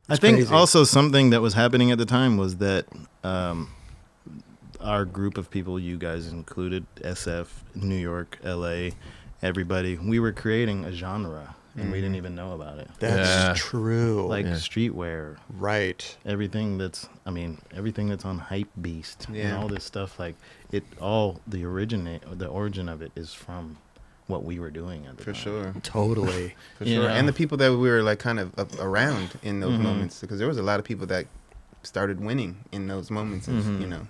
I think also something that was happening at the time was that our group of people, you guys included, SF, New York, LA, everybody, we were creating a genre and we didn't even know about it. That's true. Like streetwear. Right. Everything that's on Hype Beast and all this stuff, like the origin of it is from what we were doing at the time. Sure. Totally. For sure. And the people that we were like kind of around in those moments, because there was a lot of people that started winning in those moments of, you know,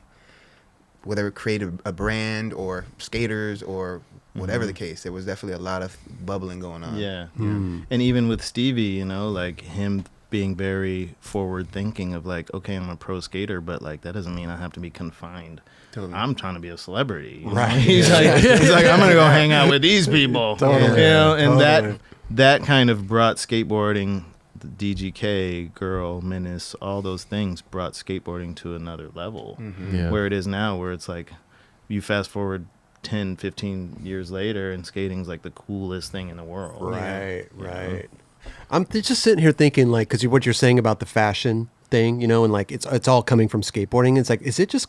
whether it created a brand or skaters or whatever the case, there was definitely a lot of bubbling going on. Yeah. And even with Stevie, you know, like him being very forward thinking of like, okay, I'm a pro skater, but like that doesn't mean I have to be confined. Totally. I'm trying to be a celebrity. Right. He's like, I'm gonna go hang out with these people. Totally. You know, and that kind of brought skateboarding, the DGK, Girl, Menace, all those things brought skateboarding to another level. Where it is now, where it's like you fast forward 10, 15 years later and skating's like the coolest thing in the world. Right. I'm just sitting here thinking, like, because what you're saying about the fashion thing, you know, and like it's all coming from skateboarding. It's like, is it just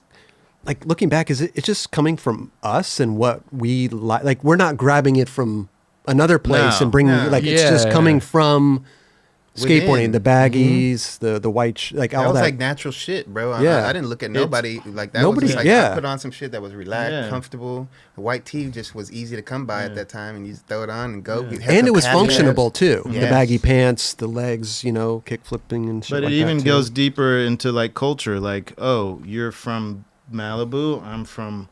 like looking back? It's just coming from us and what we like? Like we're not grabbing it from another place and bringing like it's just coming from skateboarding, the baggies, the white, like all that. That was like natural shit, bro. I didn't look at nobody like that. Was just like, I put on some shit that was relaxed, comfortable. The white tee just was easy to come by at that time, and you just throw it on and go. And it was functionable too. The baggy pants, the legs, you know, kick flipping and shit. But like it even that goes deeper into like culture. Like, oh, you're from Malibu. I'm from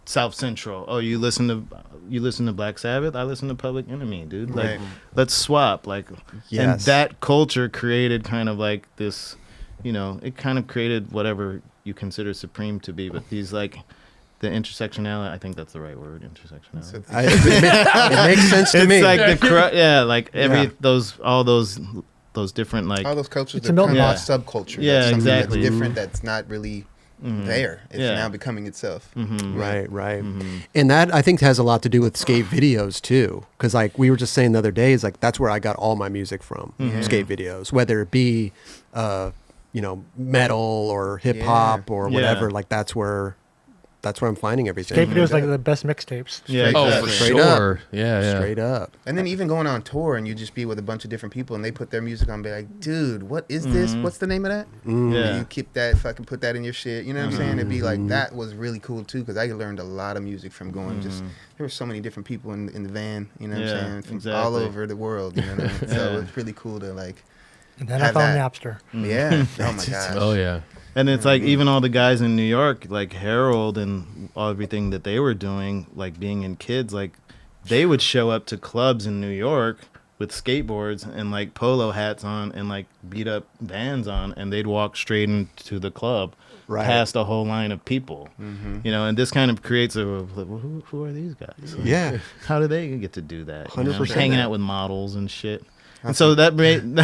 South Central. Oh, you listen to Black Sabbath? I listen to Public Enemy, dude. Like, let's swap. Like, and that culture created kind of like this, you know, it kind of created whatever you consider supreme to be. But these like the intersectionality. I think that's the right word. Intersectionality. it makes sense to me. It's like all those different like all those cultures that come out subculture. Yeah, exactly. That's different. That's not really. There it's now becoming itself. Right. And that I think has a lot to do with skate videos too, because like we were just saying the other day, is like that's where I got all my music from. Skate videos, whether it be you know, metal or hip hop or whatever. Like that's where I'm finding everything. Skate videos like the best mixtapes. Yeah, for straight sure. Up. Yeah, straight up. And then even going on tour and you just be with a bunch of different people and they put their music on, and be like, dude, what is this? What's the name of that? And you keep that, fucking put that in your shit. You know what I'm saying? It'd be like, that was really cool too, because I learned a lot of music from going just, there were so many different people in the van, you know what I'm saying? From all over the world, you know what I mean? So it's really cool to like, and then I found Napster. Yeah. Oh my gosh. Oh yeah. And it's like even all the guys in New York, like Harold and everything that they were doing, like being in Kids, like they would show up to clubs in New York with skateboards and like polo hats on and like beat up Vans on, and they'd walk straight into the club past a whole line of people, you know, and this kind of creates well, who are these guys? Like, how do they get to do that? 100%. Hanging out with models and shit. And so that made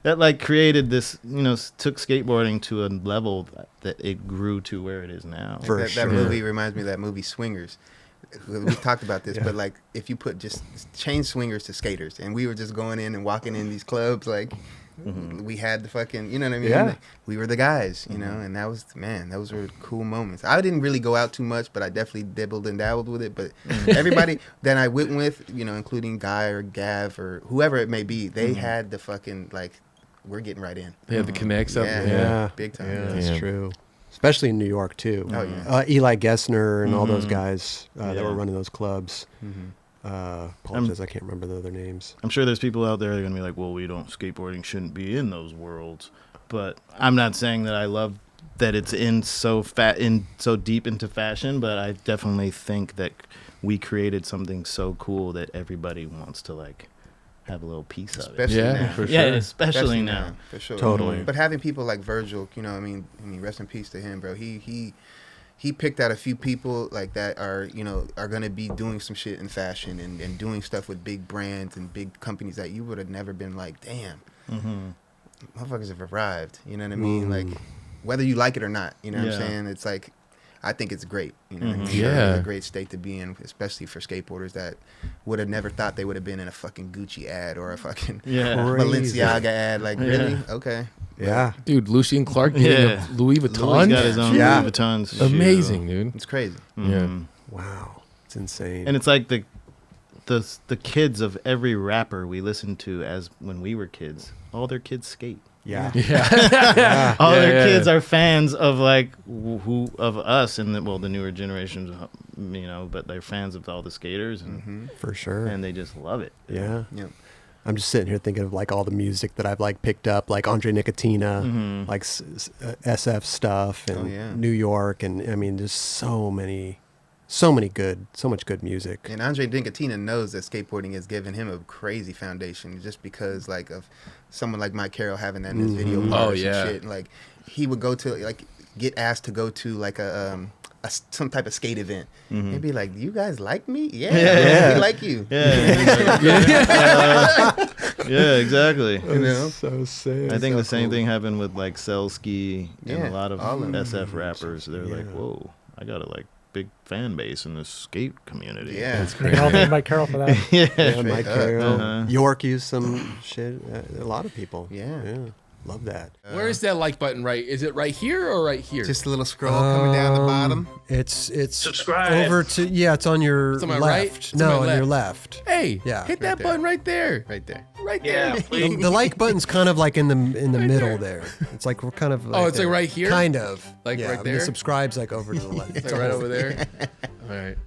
that like created this, you know, took skateboarding to a level that it grew to where it is now. That movie reminds me of that movie Swingers. We've talked about this, but like if you put just change swingers to skaters, and we were just going in and walking in these clubs, like we had the fucking, you know what I mean? Yeah. Like, we were the guys, you know, and that was, man, those were cool moments. I didn't really go out too much, but I definitely dibbled and dabbled with it. But everybody that I went with, you know, including Guy or Gav or whoever it may be, they had the fucking, like, we're getting right in. They have the connects up. Yeah. Big time. Yeah, that's true. Especially in New York too. Oh yeah. Eli Gessner and all those guys that were running those clubs. Apologize, I can't remember the other names. I'm sure there's people out there that are gonna be like, well, skateboarding shouldn't be in those worlds. But I'm not saying that I love that it's in so deep into fashion, but I definitely think that we created something so cool that everybody wants to like have a little piece of it. Especially now. For sure. Yeah, especially now. For sure. Totally. But having people like Virgil, you know, I mean, rest in peace to him, bro. He picked out a few people like that are going to be doing some shit in fashion and doing stuff with big brands and big companies that you would have never been like, damn, motherfuckers have arrived. You know what I mean? Like, whether you like it or not, you know what I'm saying? It's like, I think it's great. You know, what I mean? Yeah. It's a great state to be in, especially for skateboarders that would have never thought they would have been in a fucking Gucci ad or a fucking Crazy. Balenciaga ad. Like, really? Okay. Yeah. Dude, Lucien Clark getting a Louis Vuitton. Louis got his own Louis Vuitton shoe. Amazing, dude. It's crazy. Yeah. Wow. It's insane. And it's like the kids of every rapper we listened to as when we were kids. All their kids skate. yeah. Yeah. All Yeah, their yeah. kids are fans of like who of us and the newer generations, you know, but they're fans of all the skaters and For sure. and they just love it. Yeah. Yep. I'm just sitting here thinking of like all the music that I've like picked up, like Andre Nicotina, like SF stuff, and New York, and I mean, there's so much good music. And Andre Nicotina knows that skateboarding has given him a crazy foundation just because like of someone like Mike Carroll having that in his video parts and shit. And, like he would go to like get asked to go to like some type of skate event. He'd be like, "You guys like me? Yeah, we like you." Yeah, exactly. You know? So sick. I think so the same cool. thing happened with like Selski and a lot of all of them. SF rappers. They're like, whoa, I got a like big fan base in the skate community. Yeah, it's They all thank Mike Carroll for that. Yeah, Mike up. Carroll. York used some shit. A lot of people. Yeah. Love that. Where is that like button right? Is it right here or right here? just a little scroll coming down the bottom. It's Subscribe. over to it's on your It's on my left. right? It's on No, my on your left. left. Hey, Yeah. hit that there. button right there. Right there. Right Yeah, there. please. The like button's kind of like in the middle there. It's like we're kind of like it's like right here? Kind of. Like yeah, right but there? The subscribe's like over to the left. It's like right over there. All right.